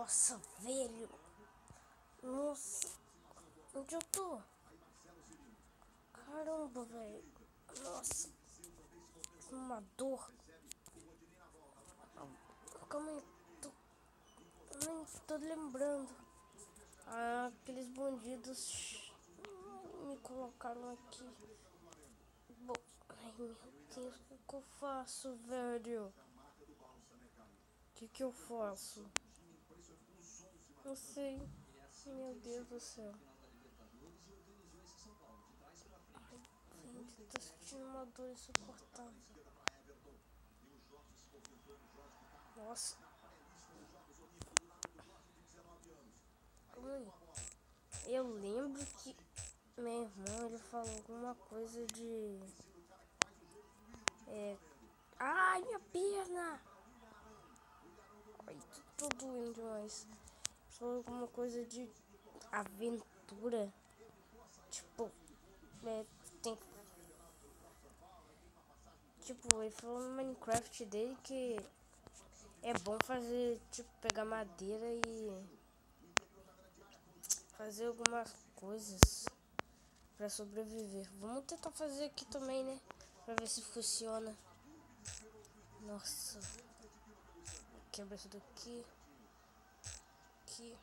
Nossa, velho. Nossa. Onde eu tô? Caramba, velho. Nossa. Uma dor. Calma aí. Nem tô lembrando. Ah, aqueles bandidos me colocaram aqui. Bom, ai meu Deus, o que eu faço, velho? O que eu faço? Não sei. Meu Deus do céu. Ai, gente, tô sentindo uma dor insuportável. Nossa. Eu lembro que meu irmão, ele falou alguma coisa de... Ai, minha perna! Ai, tô doendo demais. Falou alguma coisa de aventura. Tipo, tem... Tipo, ele falou no Minecraft dele que é bom fazer, tipo, pegar madeira e fazer algumas coisas pra sobreviver. Vamos tentar fazer aqui também, né? Pra ver se funciona. Nossa. Quebra isso daqui. Aqui.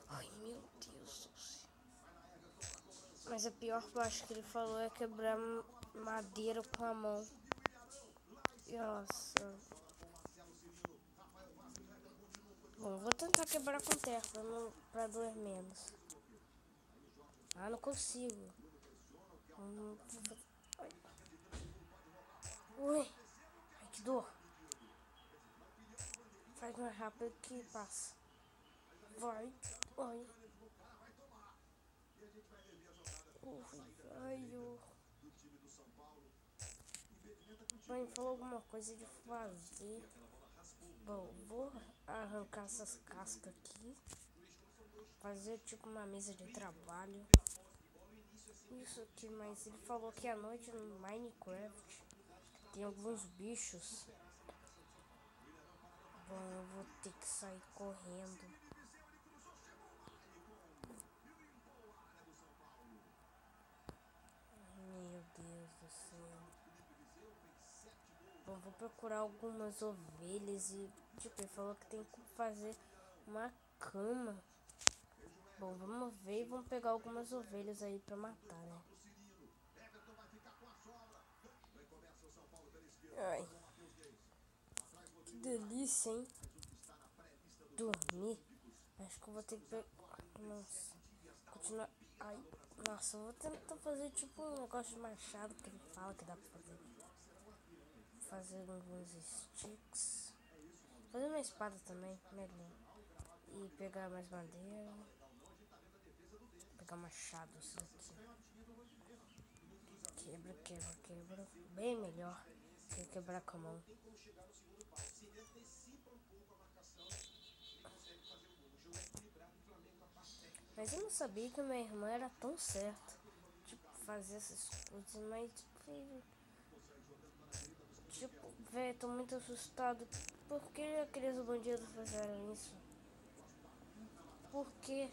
Ai, meu Deus do céu. Mas a pior parte que ele falou é quebrar madeira com a mão. Nossa. Bom, vou tentar quebrar com terra pra doer menos. Ah, não consigo. Ai. Ui. Ai, que dor. Faz mais rápido que passa. Vai. Ai. Velho. Mãe falou alguma coisa de fazer. Bom, vou arrancar essas cascas aqui. Fazer tipo uma mesa de trabalho. Isso aqui, mas ele falou que à noite no Minecraft tem alguns bichos. Bom, eu vou ter que sair correndo. Meu Deus do céu. Bom, vou procurar algumas ovelhas e tipo, ele falou que tem que fazer uma cama. Bom, vamos ver e vamos pegar algumas ovelhas aí pra matar, né? Ai, que delícia, hein? Dormir. Acho que eu vou ter que pegar... Nossa, continuar... Ai, nossa, eu vou tentar fazer tipo um negócio de machado que ele fala que dá pra fazer. Fazer alguns sticks. Fazer uma espada também, melhor. E pegar mais madeira. Pegar machados aqui. Quebra, quebra, quebra. Bem melhor que quebrar com a mão. Mas eu não sabia que minha irmã era tão certa. Tipo, fazer essas coisas, mas tipo, velho, tô muito assustado. Por que aqueles bandidos fizeram isso? Por quê?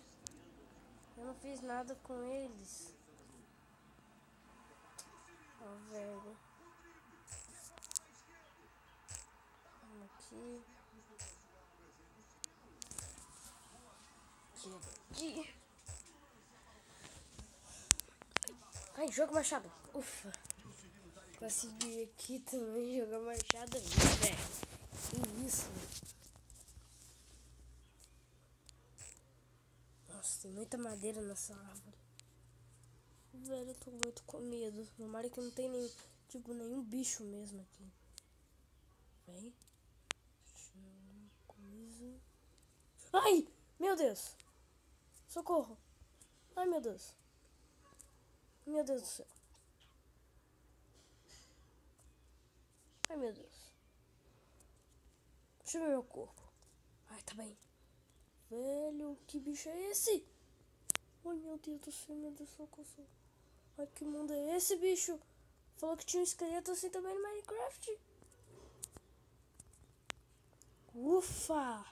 Eu não fiz nada com eles. Ó, velho. Vamos aqui. Aqui. Ai, joga machado. Ufa. Consegui aqui também jogar machado ali, velho. Que isso? Nossa, tem muita madeira nessa árvore. Velho, eu tô muito com medo. Tomara que não tem nem, tipo, nenhum bicho mesmo aqui. Vem. Coisa. Ai! Meu Deus! Socorro! Ai, meu Deus! Meu Deus do céu! Ai, meu Deus! Deixa eu ver meu corpo. Ai, tá bem. Velho, que bicho é esse? Ai, meu Deus do céu, meu Deus, socorro. Ai, que mundo é esse, bicho? Falou que tinha um esqueleto assim também no Minecraft. Ufa!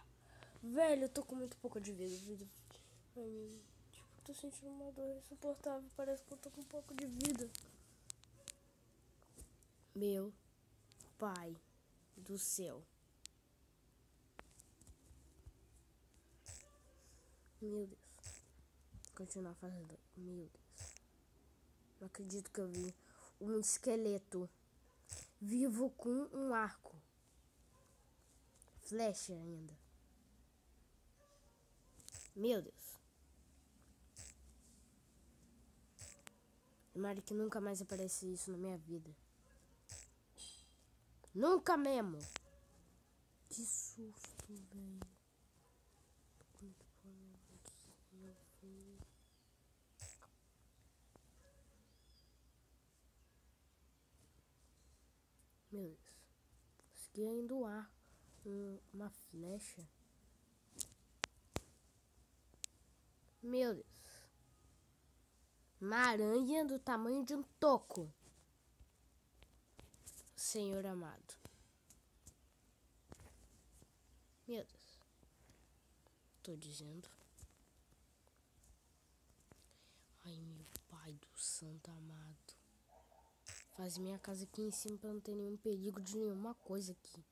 Velho, eu tô com muito pouco de vida. Ai, tipo, tô sentindo uma dor insuportável. Parece que eu tô com um pouco de vida. Meu pai do céu. Meu Deus. Continuar fazendo. Meu Deus. Não acredito que eu vi um esqueleto vivo com um arco. Flecha ainda. Meu Deus. Tomara que nunca mais apareça isso na minha vida. Nunca mesmo. Que susto, velho. Meu Deus. Consegui ainda o ar. Uma flecha. Meu Deus. Uma aranha do tamanho de um toco. Senhor amado. Meu Deus. Tô dizendo. Ai, meu pai do santo amado. Faz minha casa aqui em cima pra não ter nenhum perigo de nenhuma coisa aqui.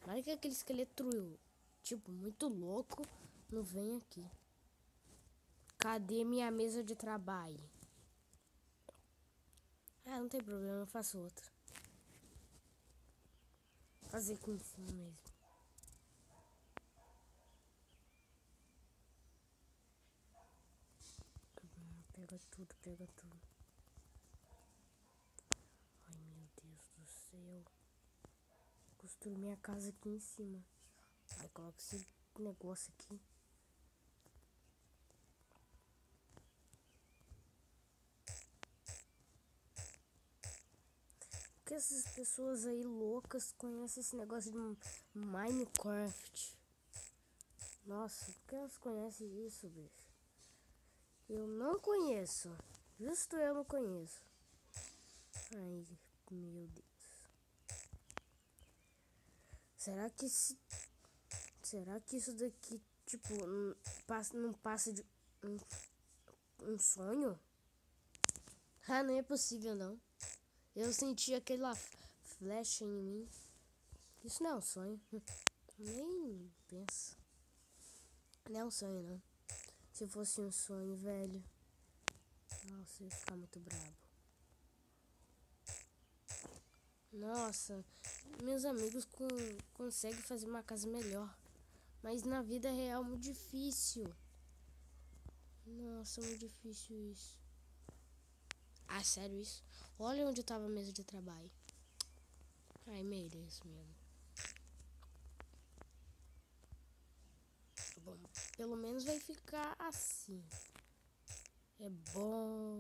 Mas que aquele esqueleto, tipo, muito louco, não vem aqui. Cadê minha mesa de trabalho? Ah, não tem problema, eu faço outra. Vou fazer aqui em cima mesmo. Pega tudo, pega tudo. Ai, meu Deus do céu. Construir minha casa aqui em cima. Aí coloca esse negócio aqui. Porque essas pessoas aí loucas conhecem esse negócio de Minecraft? Nossa, por que elas conhecem isso, bicho? Eu não conheço. Justo eu não conheço. Ai, meu Deus. Será que isso daqui, tipo, não passa de um sonho? Ah, não é possível, não. Eu senti aquela flecha em mim. Isso não é um sonho. Nem pensa. Não é um sonho, não. Se fosse um sonho, velho. Nossa, eu ia ficar muito bravo. Nossa, meus amigos conseguem fazer uma casa melhor. Mas na vida real é muito difícil. Nossa, muito difícil isso. Ah, sério isso? Olha onde estava a mesa de trabalho. Ai, mereço mesmo. Bom, pelo menos vai ficar assim. É bom.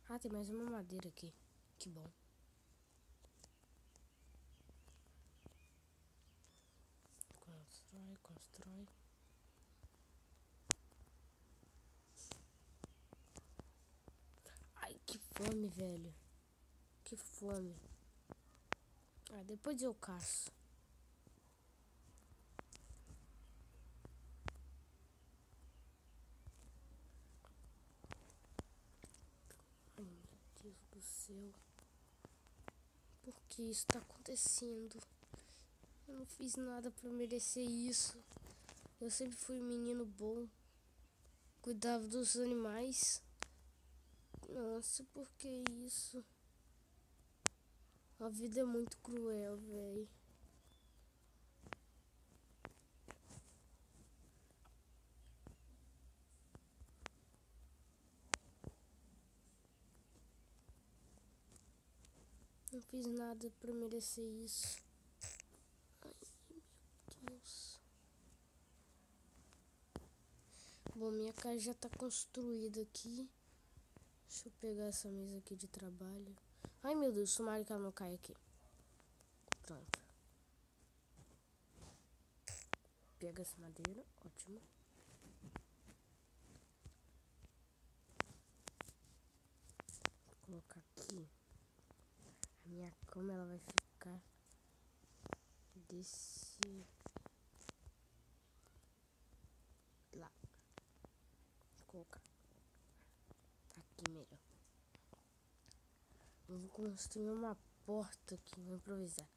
Ah, tem mais uma madeira aqui. Que bom. Constrói, constrói. Ai, que fome, velho. Que fome. Ah, depois eu caço. Ai, meu Deus do céu. Por que isso tá acontecendo? Eu não fiz nada pra merecer isso. Eu sempre fui um menino bom. Cuidava dos animais. Nossa, por que isso? A vida é muito cruel, velho. Não fiz nada pra merecer isso. Ai, meu Deus. Bom, minha casa já tá construída aqui. Deixa eu pegar essa mesa aqui de trabalho. Ai, meu Deus, tomara que ela não caia aqui. Pronto. Pega essa madeira, ótimo. colocar aqui, a minha cama ela vai ficar desse lá. Vou colocar aqui melhor. Eu vou construir uma porta aqui, vou improvisar.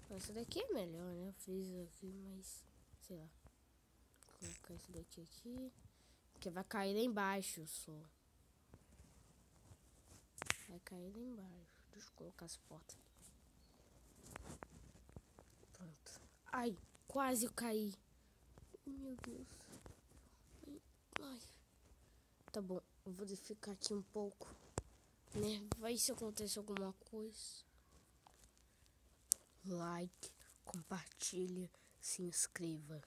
Essa daqui é melhor, né? Eu fiz aqui, mas sei lá. Vou colocar isso daqui aqui, porque vai cair lá embaixo só. Vai cair lá embaixo. Deixa eu colocar as portas. Pronto. Ai, quase eu caí. Meu Deus. Ai. Tá bom, eu vou ficar aqui um pouco, né? Vai se acontecer alguma coisa. Like, compartilha, se inscreva.